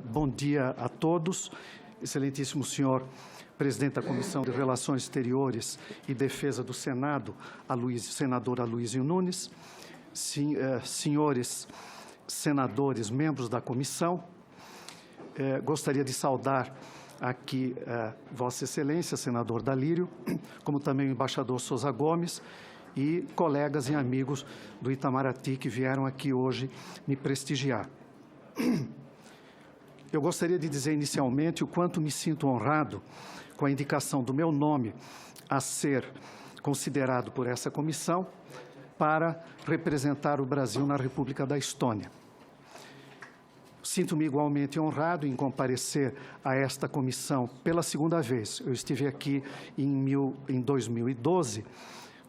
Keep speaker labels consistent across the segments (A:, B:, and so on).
A: Bom dia a todos. Excelentíssimo senhor presidente da Comissão de Relações Exteriores e Defesa do Senado, senador Aloysio Nunes, senhores senadores, membros da comissão, gostaria de saudar aqui Vossa Excelência, senador Dalírio, como também o embaixador Sousa Gomes e colegas e amigos do Itamaraty que vieram aqui hoje me prestigiar. Eu gostaria de dizer inicialmente o quanto me sinto honrado com a indicação do meu nome a ser considerado por essa comissão para representar o Brasil na República da Estônia. Sinto-me igualmente honrado em comparecer a esta comissão pela segunda vez. Eu estive aqui em 2012,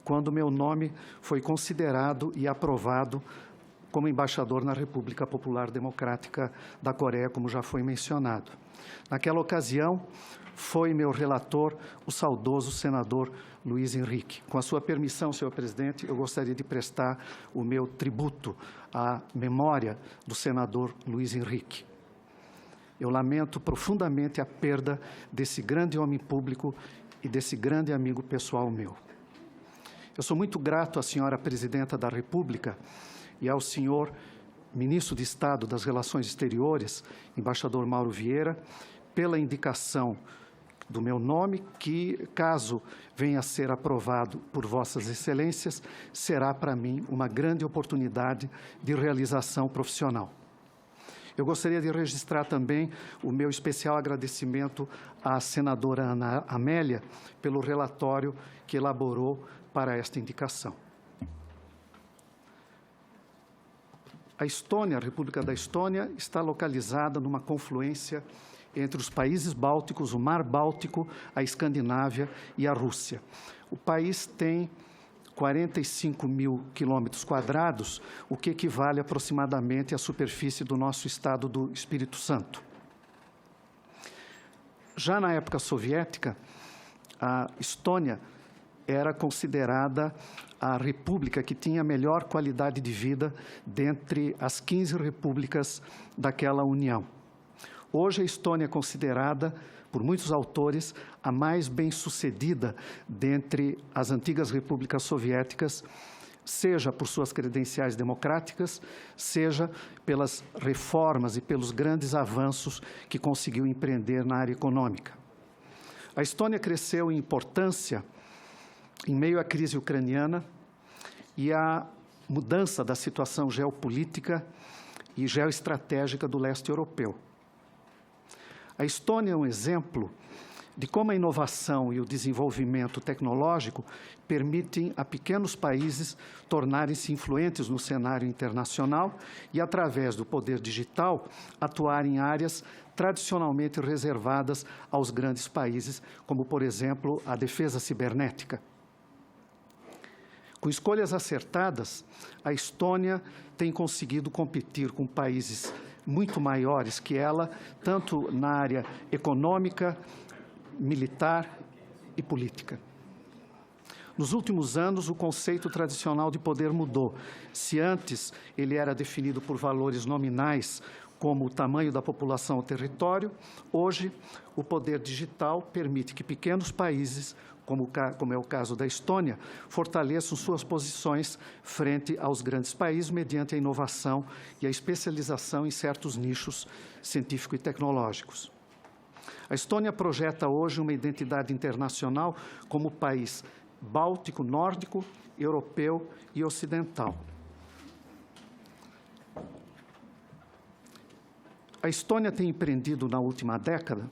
A: quando meu nome foi considerado e aprovado como embaixador na República Popular Democrática da Coreia, como já foi mencionado. Naquela ocasião, foi meu relator o saudoso senador Luiz Henrique. Com a sua permissão, senhor presidente, eu gostaria de prestar o meu tributo à memória do senador Luiz Henrique. Eu lamento profundamente a perda desse grande homem público e desse grande amigo pessoal meu. Eu sou muito grato à senhora presidenta da República e ao senhor ministro de Estado das Relações Exteriores, embaixador Mauro Vieira, pela indicação do meu nome, que, caso venha a ser aprovado por Vossas Excelências, será para mim uma grande oportunidade de realização profissional. Eu gostaria de registrar também o meu especial agradecimento à senadora Ana Amélia pelo relatório que elaborou para esta indicação. A Estônia, a República da Estônia, está localizada numa confluência entre os países bálticos, o Mar Báltico, a Escandinávia e a Rússia. O país tem 45 mil quilômetros quadrados, o que equivale aproximadamente à superfície do nosso estado do Espírito Santo. Já na época soviética, a Estônia era considerada a república que tinha a melhor qualidade de vida dentre as 15 repúblicas daquela União. Hoje, a Estônia é considerada, por muitos autores, a mais bem-sucedida dentre as antigas repúblicas soviéticas, seja por suas credenciais democráticas, seja pelas reformas e pelos grandes avanços que conseguiu empreender na área econômica. A Estônia cresceu em importância em meio à crise ucraniana e à mudança da situação geopolítica e geoestratégica do leste europeu. A Estônia é um exemplo de como a inovação e o desenvolvimento tecnológico permitem a pequenos países tornarem-se influentes no cenário internacional e, através do poder digital, atuar em áreas tradicionalmente reservadas aos grandes países, como, por exemplo, a defesa cibernética. Com escolhas acertadas, a Estônia tem conseguido competir com países muito maiores que ela, tanto na área econômica, militar e política. Nos últimos anos, o conceito tradicional de poder mudou. Se antes ele era definido por valores nominais, como o tamanho da população ou território, hoje o poder digital permite que pequenos países, como é o caso da Estônia, fortaleçam suas posições frente aos grandes países mediante a inovação e a especialização em certos nichos científicos e tecnológicos. A Estônia projeta hoje uma identidade internacional como país báltico, nórdico, europeu e ocidental. A Estônia tem empreendido na última década,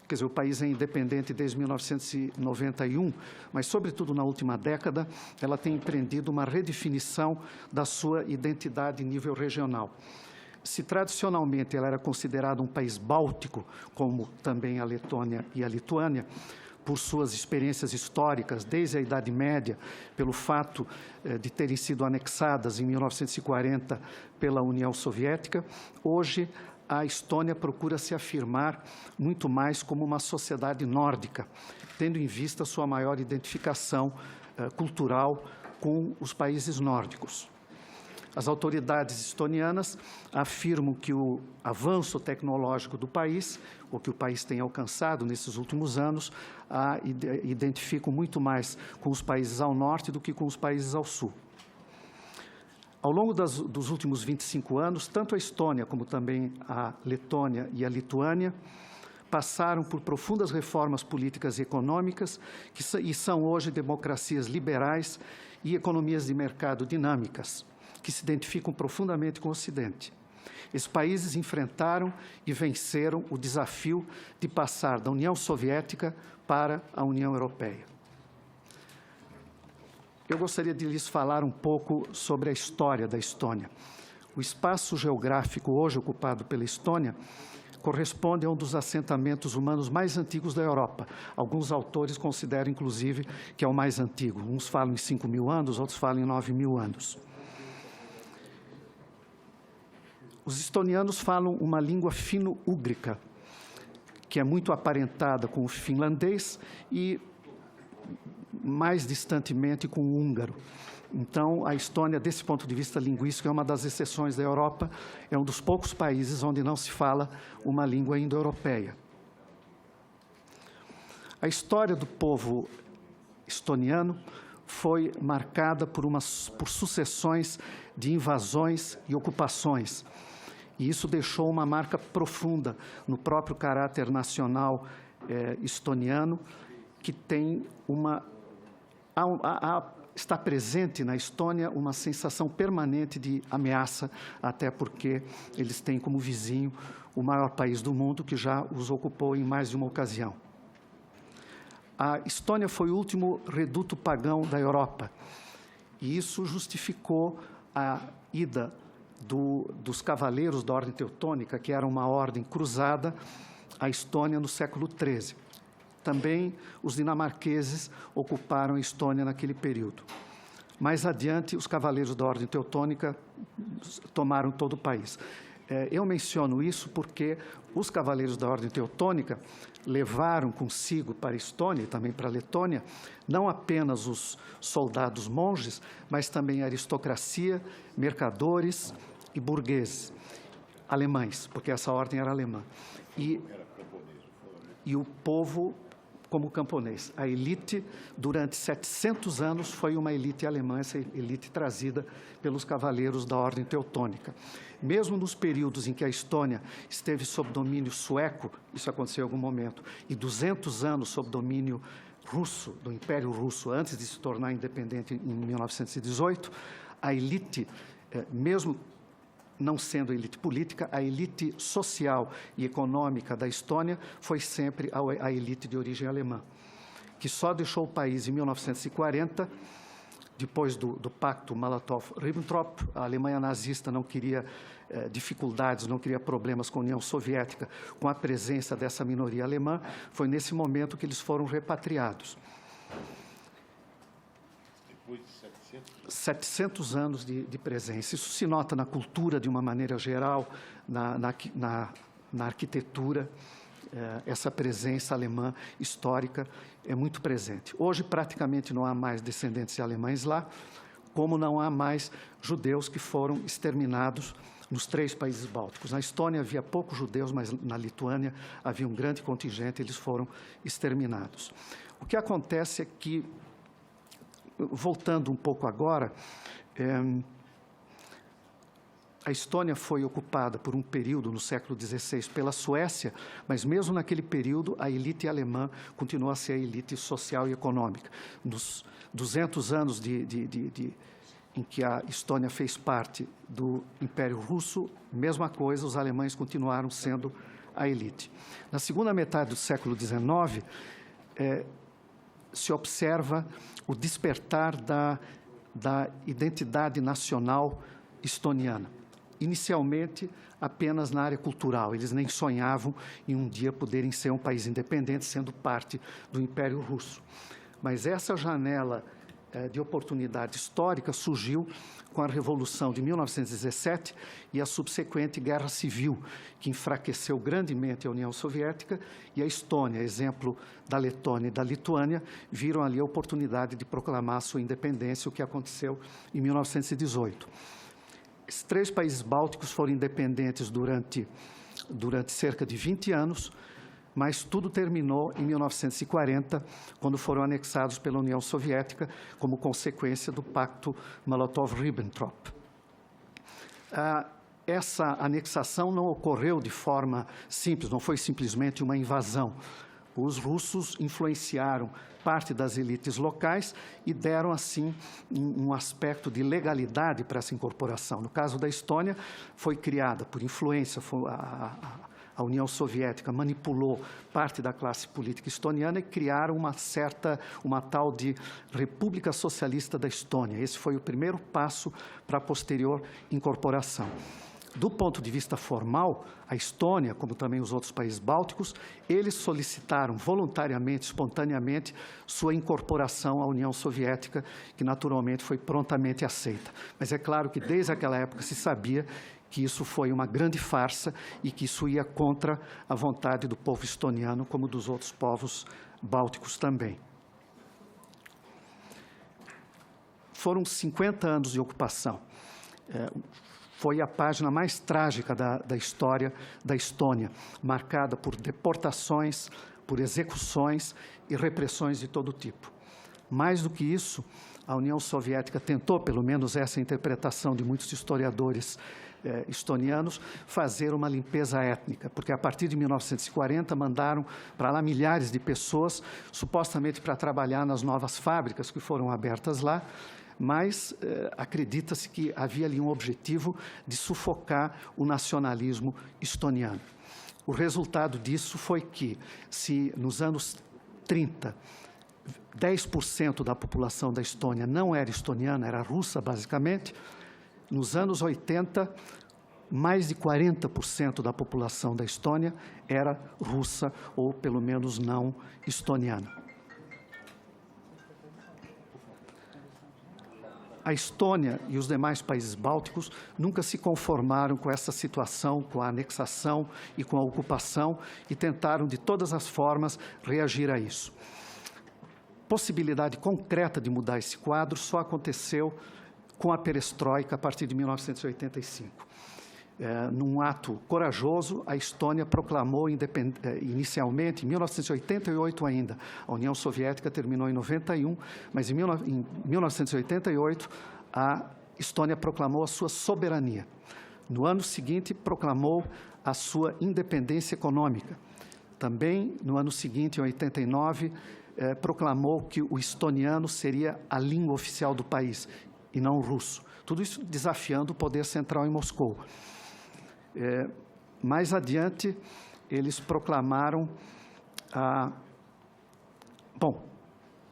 A: quer dizer, o país é independente desde 1991, mas, sobretudo, na última década, ela tem empreendido uma redefinição da sua identidade em nível regional. Se tradicionalmente ela era considerada um país báltico, como também a Letônia e a Lituânia, por suas experiências históricas, desde a Idade Média, pelo fato de terem sido anexadas em 1940 pela União Soviética, hoje a Estônia procura se afirmar muito mais como uma sociedade nórdica, tendo em vista sua maior identificação cultural com os países nórdicos. As autoridades estonianas afirmam que o avanço tecnológico do país, o que o país tem alcançado nesses últimos anos, identificam muito mais com os países ao norte do que com os países ao sul. Ao longo dos últimos 25 anos, tanto a Estônia como também a Letônia e a Lituânia passaram por profundas reformas políticas e econômicas e são hoje democracias liberais e economias de mercado dinâmicas, que se identificam profundamente com o Ocidente. Esses países enfrentaram e venceram o desafio de passar da União Soviética para a União Europeia. Eu gostaria de lhes falar um pouco sobre a história da Estônia. O espaço geográfico hoje ocupado pela Estônia corresponde a um dos assentamentos humanos mais antigos da Europa. Alguns autores consideram, inclusive, que é o mais antigo. Uns falam em 5.000 anos, outros falam em 9.000 anos. Os estonianos falam uma língua fino-úgrica, que é muito aparentada com o finlandês e, mais distantemente, com o húngaro. Então, a Estônia, desse ponto de vista linguístico, é uma das exceções da Europa, é um dos poucos países onde não se fala uma língua indo-europeia. A história do povo estoniano foi marcada por sucessões de invasões e ocupações, e isso deixou uma marca profunda no próprio caráter nacional estoniano, que tem está presente na Estônia uma sensação permanente de ameaça, até porque eles têm como vizinho o maior país do mundo, que já os ocupou em mais de uma ocasião. A Estônia foi o último reduto pagão da Europa, e isso justificou a ida dos cavaleiros da Ordem Teutônica, que era uma ordem cruzada, à Estônia no século XIII. Também os dinamarqueses ocuparam a Estônia naquele período. Mais adiante, os cavaleiros da Ordem Teutônica tomaram todo o país. Eu menciono isso porque os cavaleiros da Ordem Teutônica levaram consigo para a Estônia e também para a Letônia não apenas os soldados monges, mas também a aristocracia, mercadores e burgueses alemães, porque essa ordem era alemã. E o povo como camponês. A elite, durante 700 anos, foi uma elite alemã, essa elite trazida pelos cavaleiros da Ordem Teutônica. Mesmo nos períodos em que a Estônia esteve sob domínio sueco, isso aconteceu em algum momento, e 200 anos sob domínio russo, do Império Russo, antes de se tornar independente em 1918, a elite, mesmo não sendo a elite política, a elite social e econômica da Estônia foi sempre a elite de origem alemã, que só deixou o país em 1940, depois do pacto Molotov-Ribbentrop. A Alemanha nazista não queria dificuldades, não queria problemas com a União Soviética, com a presença dessa minoria alemã. Foi nesse momento que eles foram repatriados. 700 anos de presença. Isso se nota na cultura, de uma maneira geral, na arquitetura. Essa presença alemã histórica é muito presente. Hoje, praticamente, não há mais descendentes alemães lá, como não há mais judeus que foram exterminados nos 3 países bálticos. Na Estônia havia poucos judeus, mas na Lituânia havia um grande contingente, eles foram exterminados. O que acontece é que, voltando um pouco agora, a Estônia foi ocupada por um período, no século XVI, pela Suécia, mas mesmo naquele período, a elite alemã continuou a ser a elite social e econômica. Nos 200 anos em que a Estônia fez parte do Império Russo, mesma coisa, os alemães continuaram sendo a elite. Na segunda metade do século XIX, se observa o despertar da identidade nacional estoniana. Inicialmente, apenas na área cultural. Eles nem sonhavam em um dia poderem ser um país independente, sendo parte do Império Russo. Mas essa janela de oportunidade histórica surgiu com a Revolução de 1917 e a subsequente Guerra Civil, que enfraqueceu grandemente a União Soviética, e a Estônia, exemplo da Letônia e da Lituânia, viram ali a oportunidade de proclamar sua independência, o que aconteceu em 1918. Esses 3 países bálticos foram independentes durante cerca de 20 anos, mas tudo terminou em 1940, quando foram anexados pela União Soviética como consequência do Pacto Molotov-Ribbentrop. Essa anexação não ocorreu de forma simples, não foi simplesmente uma invasão. Os russos influenciaram parte das elites locais e deram, assim, um aspecto de legalidade para essa incorporação. No caso da Estônia, foi criada por influência, a União Soviética manipulou parte da classe política estoniana e criaram uma tal de República Socialista da Estônia. Esse foi o primeiro passo para a posterior incorporação. Do ponto de vista formal, a Estônia, como também os outros países bálticos, eles solicitaram voluntariamente, espontaneamente, sua incorporação à União Soviética, que naturalmente foi prontamente aceita. Mas é claro que desde aquela época se sabia que isso foi uma grande farsa e que isso ia contra a vontade do povo estoniano, como dos outros povos bálticos também. Foram 50 anos de ocupação. Foi a página mais trágica da história da Estônia, marcada por deportações, por execuções e repressões de todo tipo. Mais do que isso, a União Soviética tentou, pelo menos essa interpretação de muitos historiadores estonianos, fazer uma limpeza étnica, porque a partir de 1940 mandaram para lá milhares de pessoas, supostamente para trabalhar nas novas fábricas que foram abertas lá, mas acredita-se que havia ali um objetivo de sufocar o nacionalismo estoniano. O resultado disso foi que, se nos anos 30, 10% da população da Estônia não era estoniana, era russa, basicamente, nos anos 80, mais de 40% da população da Estônia era russa, ou pelo menos não estoniana. A Estônia e os demais países bálticos nunca se conformaram com essa situação, com a anexação e com a ocupação, e tentaram, de todas as formas, reagir a isso. Possibilidade concreta de mudar esse quadro só aconteceu com a perestroika a partir de 1985. Num ato corajoso, a Estônia proclamou inicialmente, em 1988 ainda, a União Soviética terminou em 91, mas em 1988 a Estônia proclamou a sua soberania. No ano seguinte, proclamou a sua independência econômica. Também, no ano seguinte, em 89, proclamou que o estoniano seria a língua oficial do país, e não o russo. Tudo isso desafiando o poder central em Moscou. Mais adiante, eles proclamaram a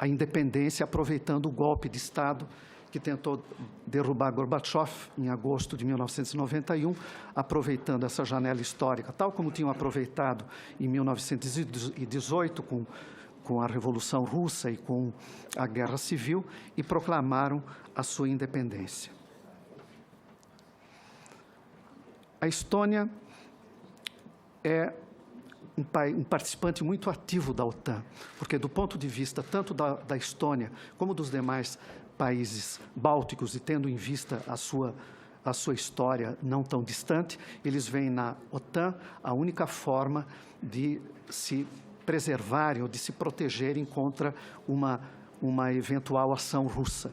A: independência, aproveitando o golpe de Estado que tentou derrubar Gorbachev em agosto de 1991, aproveitando essa janela histórica, tal como tinham aproveitado em 1918 com a Revolução Russa e com a Guerra Civil, e proclamaram a sua independência. A Estônia é um participante muito ativo da OTAN, porque, do ponto de vista tanto da Estônia como dos demais países bálticos, e tendo em vista a sua história não tão distante, eles veem na OTAN a única forma de se preservarem ou de se protegerem contra uma eventual ação russa.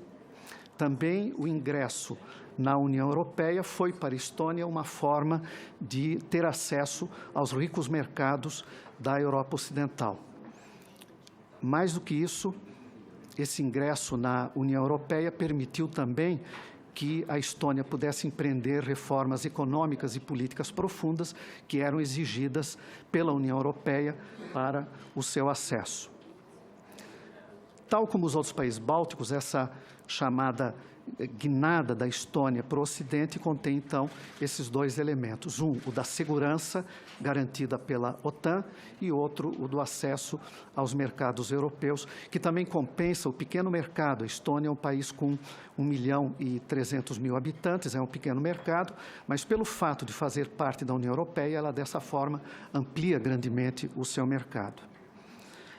A: Também o ingresso na União Europeia foi para a Estônia uma forma de ter acesso aos ricos mercados da Europa Ocidental. Mais do que isso, esse ingresso na União Europeia permitiu também que a Estônia pudesse empreender reformas econômicas e políticas profundas que eram exigidas pela União Europeia para o seu acesso. Tal como os outros países bálticos, essa chamada guinada da Estônia para o Ocidente contém, então, esses dois elementos. Um, o da segurança garantida pela OTAN, e outro, o do acesso aos mercados europeus, que também compensa o pequeno mercado. A Estônia é um país com 1.300.000 habitantes, é um pequeno mercado, mas pelo fato de fazer parte da União Europeia, ela, dessa forma, amplia grandemente o seu mercado.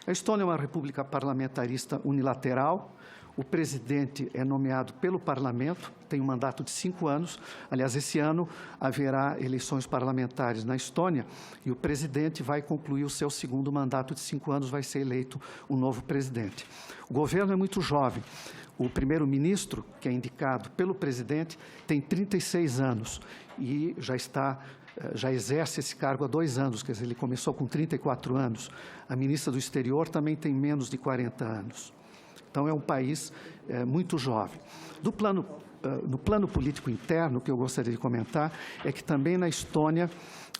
A: A Estônia é uma república parlamentarista unilateral. O presidente é nomeado pelo parlamento, tem um mandato de 5 anos. Aliás, esse ano haverá eleições parlamentares na Estônia e o presidente vai concluir o seu segundo mandato de 5 anos, vai ser eleito um novo presidente. O governo é muito jovem. O primeiro-ministro, que é indicado pelo presidente, tem 36 anos e já exerce esse cargo há 2 anos, quer dizer, ele começou com 34 anos. A ministra do Exterior também tem menos de 40 anos. Então, é um país muito jovem. No plano político interno, o que eu gostaria de comentar é que também na Estônia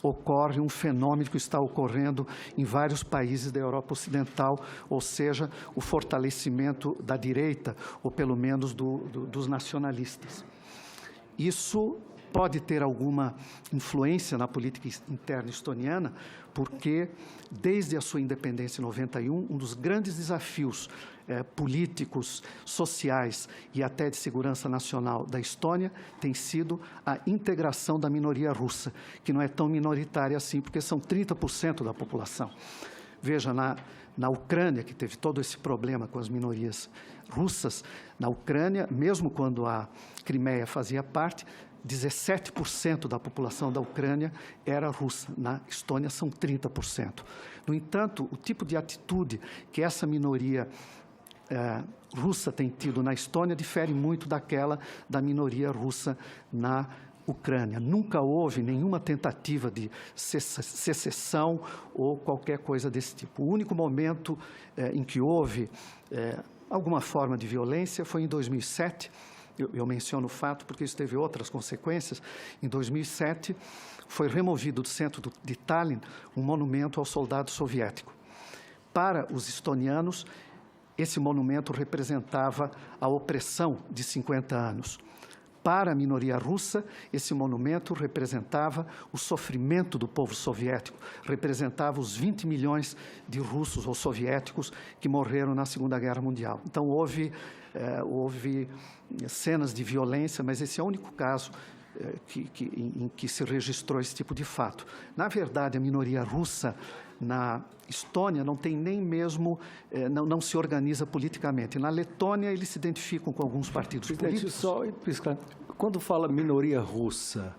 A: ocorre um fenômeno que está ocorrendo em vários países da Europa Ocidental, ou seja, o fortalecimento da direita, ou pelo menos dos nacionalistas. Isso pode ter alguma influência na política interna estoniana, porque, desde a sua independência em 91, um dos grandes desafios políticos, sociais e até de segurança nacional da Estônia tem sido a integração da minoria russa, que não é tão minoritária assim, porque são 30% da população. Veja, na Ucrânia, que teve todo esse problema com as minorias russas, na Ucrânia, mesmo quando a Crimeia fazia parte, 17% da população da Ucrânia era russa. Na Estônia, são 30%. No entanto, o tipo de atitude que essa minoria russa tem tido na Estônia difere muito daquela da minoria russa na Ucrânia. Nunca houve nenhuma tentativa de secessão ou qualquer coisa desse tipo. O único momento em que houve alguma forma de violência foi em 2007. Eu menciono o fato porque isso teve outras consequências. Em 2007, foi removido do centro de Tallinn um monumento ao soldado soviético. Para os estonianos, esse monumento representava a opressão de 50 anos. Para a minoria russa, esse monumento representava o sofrimento do povo soviético, representava os 20 milhões de russos ou soviéticos que morreram na Segunda Guerra Mundial. Então, houve cenas de violência, mas esse é o único caso em que se registrou esse tipo de fato. Na verdade, a minoria russa na Estônia não tem nem mesmo, não se organiza politicamente. Na Letônia, eles se identificam com alguns partidos políticos.
B: Só, quando fala minoria russa,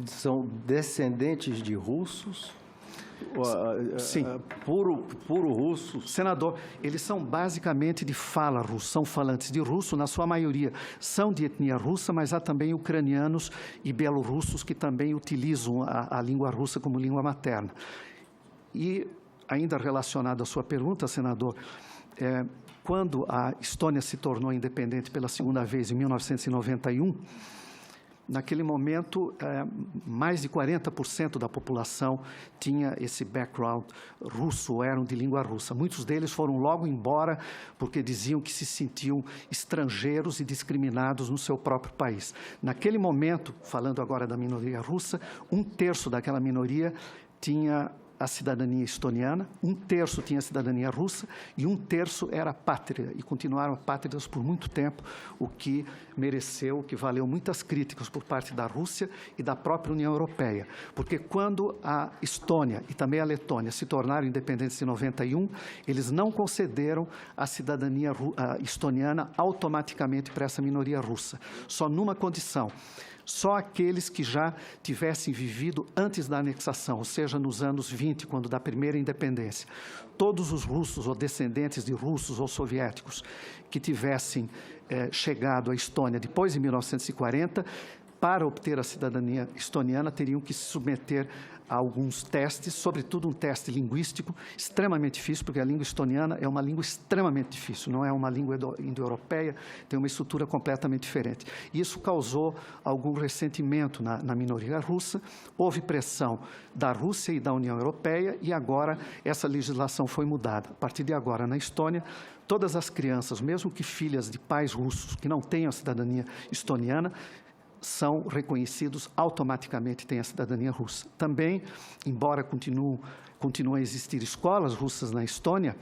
B: são descendentes de russos?
A: Sim.
B: Puro russo?
A: Senador, eles são basicamente de fala russa, são falantes de russo, na sua maioria são de etnia russa, mas há também ucranianos e belorussos que também utilizam a língua russa como língua materna. E, ainda relacionado à sua pergunta, senador, quando a Estônia se tornou independente pela segunda vez, em 1991, naquele momento, mais de 40% da população tinha esse background russo, ou eram de língua russa. Muitos deles foram logo embora porque diziam que se sentiam estrangeiros e discriminados no seu próprio país. Naquele momento, falando agora da minoria russa, 1/3 daquela minoria tinha a cidadania estoniana, 1/3 tinha a cidadania russa e 1/3 era pátria, e continuaram pátridas por muito tempo, o que mereceu, o que valeu muitas críticas por parte da Rússia e da própria União Europeia. Porque quando a Estônia e também a Letônia se tornaram independentes em 91, eles não concederam a cidadania estoniana automaticamente para essa minoria russa, só numa condição: só aqueles que já tivessem vivido antes da anexação, ou seja, nos anos 20, quando da primeira independência. Todos os russos ou descendentes de russos ou soviéticos que tivessem chegado à Estônia depois de 1940, para obter a cidadania estoniana, teriam que se submeter a alguns testes, sobretudo um teste linguístico extremamente difícil, porque a língua estoniana é uma língua extremamente difícil, não é uma língua indo-europeia, tem uma estrutura completamente diferente. Isso causou algum ressentimento na minoria russa, houve pressão da Rússia e da União Europeia, e agora essa legislação foi mudada. A partir de agora, na Estônia, todas as crianças, mesmo que filhas de pais russos que não tenham a cidadania estoniana, são reconhecidos automaticamente, têm a cidadania russa. Também, embora continuem a existir escolas russas na Estônia,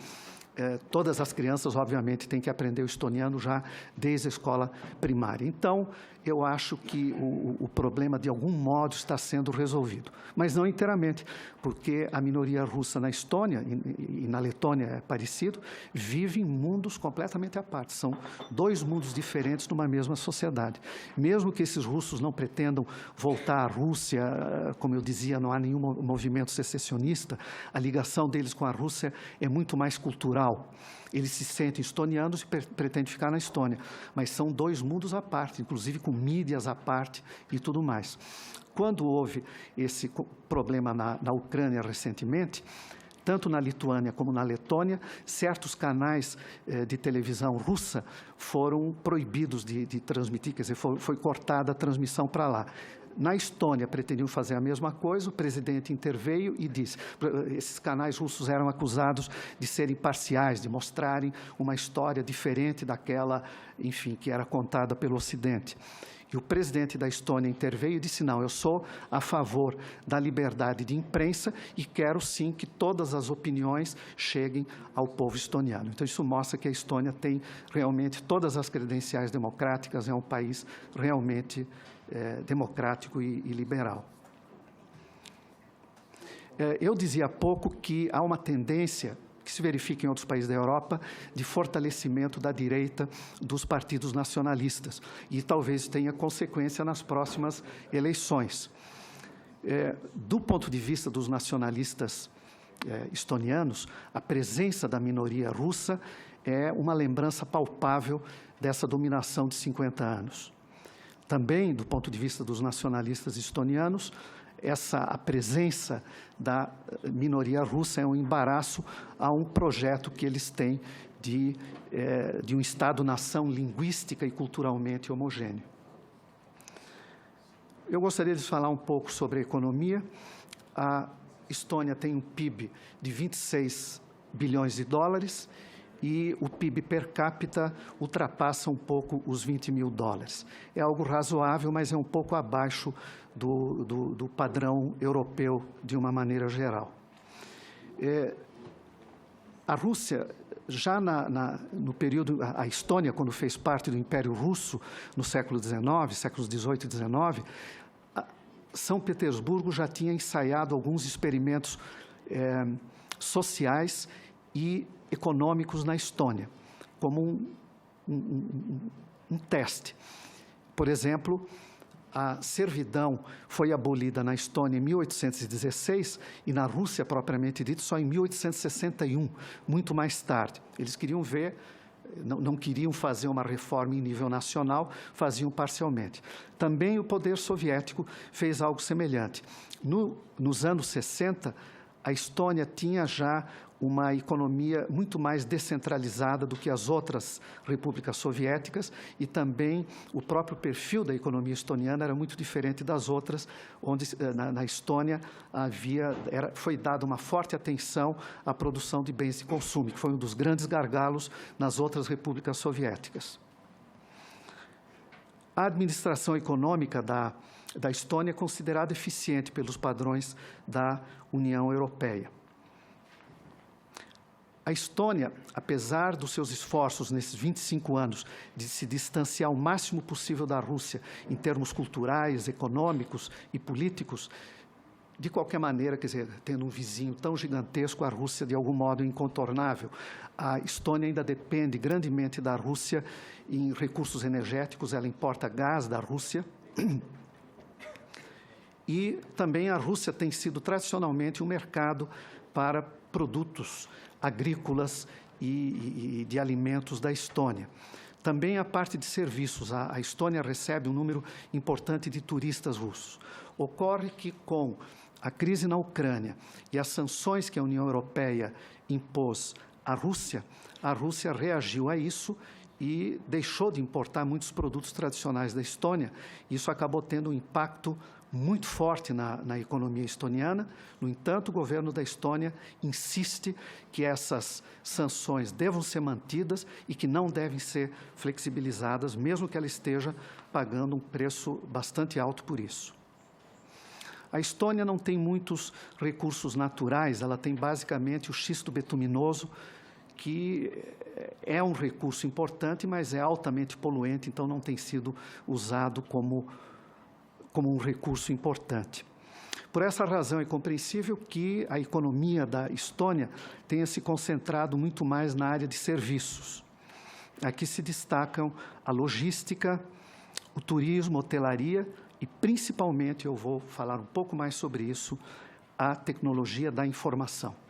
A: todas as crianças, obviamente, têm que aprender o estoniano já desde a escola primária. Então, eu acho que o problema, de algum modo, está sendo resolvido. Mas não inteiramente, porque a minoria russa na Estônia, e na Letônia é parecido, vive em mundos completamente à parte. São dois mundos diferentes numa mesma sociedade. Mesmo que esses russos não pretendam voltar à Rússia, como eu dizia, não há nenhum movimento secessionista, a ligação deles com a Rússia é muito mais cultural. Eles se sentem estonianos e pretendem ficar na Estônia, mas são dois mundos à parte, inclusive com mídias à parte e tudo mais. Quando houve esse problema na Ucrânia recentemente, tanto na Lituânia como na Letônia, certos canais de televisão russa foram proibidos de transmitir, quer dizer, foi cortada a transmissão para lá. Na Estônia, pretendiam fazer a mesma coisa, o presidente interveio e disse, esses canais russos eram acusados de serem parciais, de mostrarem uma história diferente daquela, enfim, que era contada pelo Ocidente. E o presidente da Estônia interveio e disse, não, eu sou a favor da liberdade de imprensa e quero, sim, que todas as opiniões cheguem ao povo estoniano. Então, isso mostra que a Estônia tem realmente todas as credenciais democráticas, é um país realmente democrático e liberal. Eu dizia há pouco que há uma tendência que se verifica em outros países da Europa, de fortalecimento da direita dos partidos nacionalistas, e talvez tenha consequência nas próximas eleições. Do ponto de vista dos nacionalistas estonianos, a presença da minoria russa é uma lembrança palpável dessa dominação de 50 anos. Também, do ponto de vista dos nacionalistas estonianos, a presença da minoria russa é um embaraço a um projeto que eles têm de um Estado-nação linguística e culturalmente homogêneo. Eu gostaria de falar um pouco sobre a economia. A Estônia tem um PIB de 26 bilhões de dólares e o PIB per capita ultrapassa um pouco os 20 mil dólares. É algo razoável, mas é um pouco abaixo do padrão europeu, de uma maneira geral. A Rússia, já no período, a Estônia, quando fez parte do Império Russo, no século XIX, séculos XVIII e XIX, São Petersburgo já tinha ensaiado alguns experimentos sociais e econômicos na Estônia, como um teste. Por exemplo, a servidão foi abolida na Estônia em 1816 e na Rússia, propriamente dito, só em 1861, muito mais tarde. Eles queriam ver, não queriam fazer uma reforma em nível nacional, faziam parcialmente. Também o poder soviético fez algo semelhante. Nos anos 60, a Estônia tinha já uma economia muito mais descentralizada do que as outras repúblicas soviéticas e também o próprio perfil da economia estoniana era muito diferente das outras, onde na Estônia foi dada uma forte atenção à produção de bens de consumo, que foi um dos grandes gargalos nas outras repúblicas soviéticas. A administração econômica da Estônia é considerada eficiente pelos padrões da União Europeia. A Estônia, apesar dos seus esforços nesses 25 anos de se distanciar o máximo possível da Rússia em termos culturais, econômicos e políticos, de qualquer maneira, quer dizer, tendo um vizinho tão gigantesco, a Rússia de algum modo é incontornável. A Estônia ainda depende grandemente da Rússia em recursos energéticos, ela importa gás da Rússia. E também a Rússia tem sido tradicionalmente um mercado para produtos agrícolas e de alimentos da Estônia. Também a parte de serviços. A Estônia recebe um número importante de turistas russos. Ocorre que, com a crise na Ucrânia e as sanções que a União Europeia impôs à Rússia, a Rússia reagiu a isso e deixou de importar muitos produtos tradicionais da Estônia. Isso acabou tendo um impacto muito forte na economia estoniana. No entanto, o governo da Estônia insiste que essas sanções devam ser mantidas e que não devem ser flexibilizadas, mesmo que ela esteja pagando um preço bastante alto por isso. A Estônia não tem muitos recursos naturais, ela tem basicamente o xisto betuminoso, que é um recurso importante, mas é altamente poluente, então não tem sido usado como um recurso importante. Por essa razão, é compreensível que a economia da Estônia tenha se concentrado muito mais na área de serviços. Aqui se destacam a logística, o turismo, a hotelaria e, principalmente, eu vou falar um pouco mais sobre isso, a tecnologia da informação.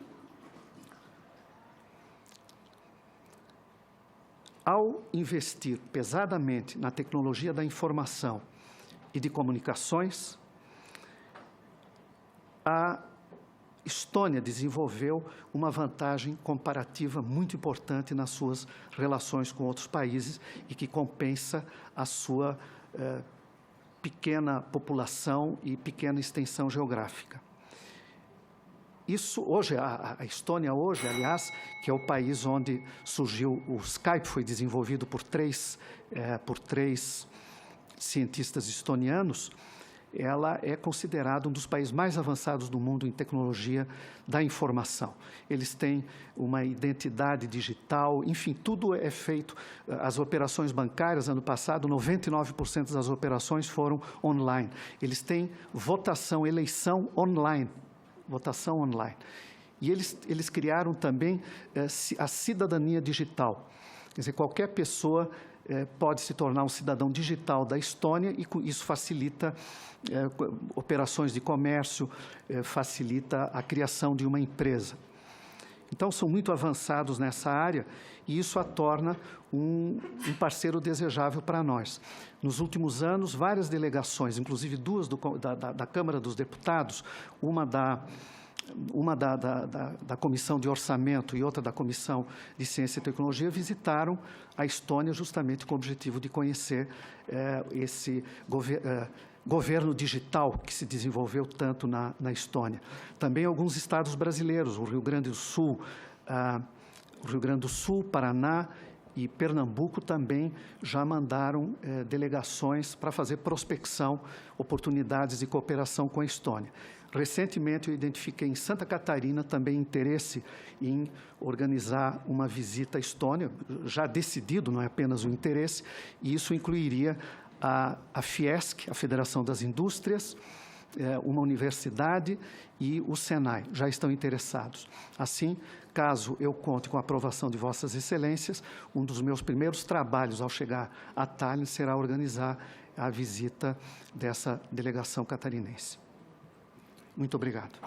A: Ao investir pesadamente na tecnologia da informação e de comunicações, a Estônia desenvolveu uma vantagem comparativa muito importante nas suas relações com outros países e que compensa a sua pequena população e pequena extensão geográfica. Isso, hoje, a Estônia hoje, aliás, que é o país onde surgiu o Skype, foi desenvolvido por três cientistas estonianos, ela é considerada um dos países mais avançados do mundo em tecnologia da informação. Eles têm uma identidade digital, enfim, tudo é feito. As operações bancárias, ano passado, 99% das operações foram online. Eles têm votação, eleição online. Votação online. E eles criaram também a cidadania digital. Quer dizer, qualquer pessoa pode se tornar um cidadão digital da Estônia e isso facilita operações de comércio, facilita a criação de uma empresa. Então, são muito avançados nessa área e isso a torna um parceiro desejável para nós. Nos últimos anos, várias delegações, inclusive duas da Câmara dos Deputados, uma da Comissão de Orçamento e outra da Comissão de Ciência e Tecnologia, visitaram a Estônia justamente com o objetivo de conhecer esse governo digital que se desenvolveu tanto na Estônia. Também alguns estados brasileiros, o Rio Grande do Sul, Paraná e Pernambuco também já mandaram delegações para fazer prospecção, oportunidades de cooperação com a Estônia. Recentemente, eu identifiquei em Santa Catarina também interesse em organizar uma visita à Estônia, já decidido, não é apenas o interesse, e isso incluiria a Fiesc, a Federação das Indústrias, uma universidade e o Senai, já estão interessados. Assim, caso eu conte com a aprovação de Vossas Excelências, um dos meus primeiros trabalhos ao chegar a Tallinn será organizar a visita dessa delegação catarinense. Muito obrigado.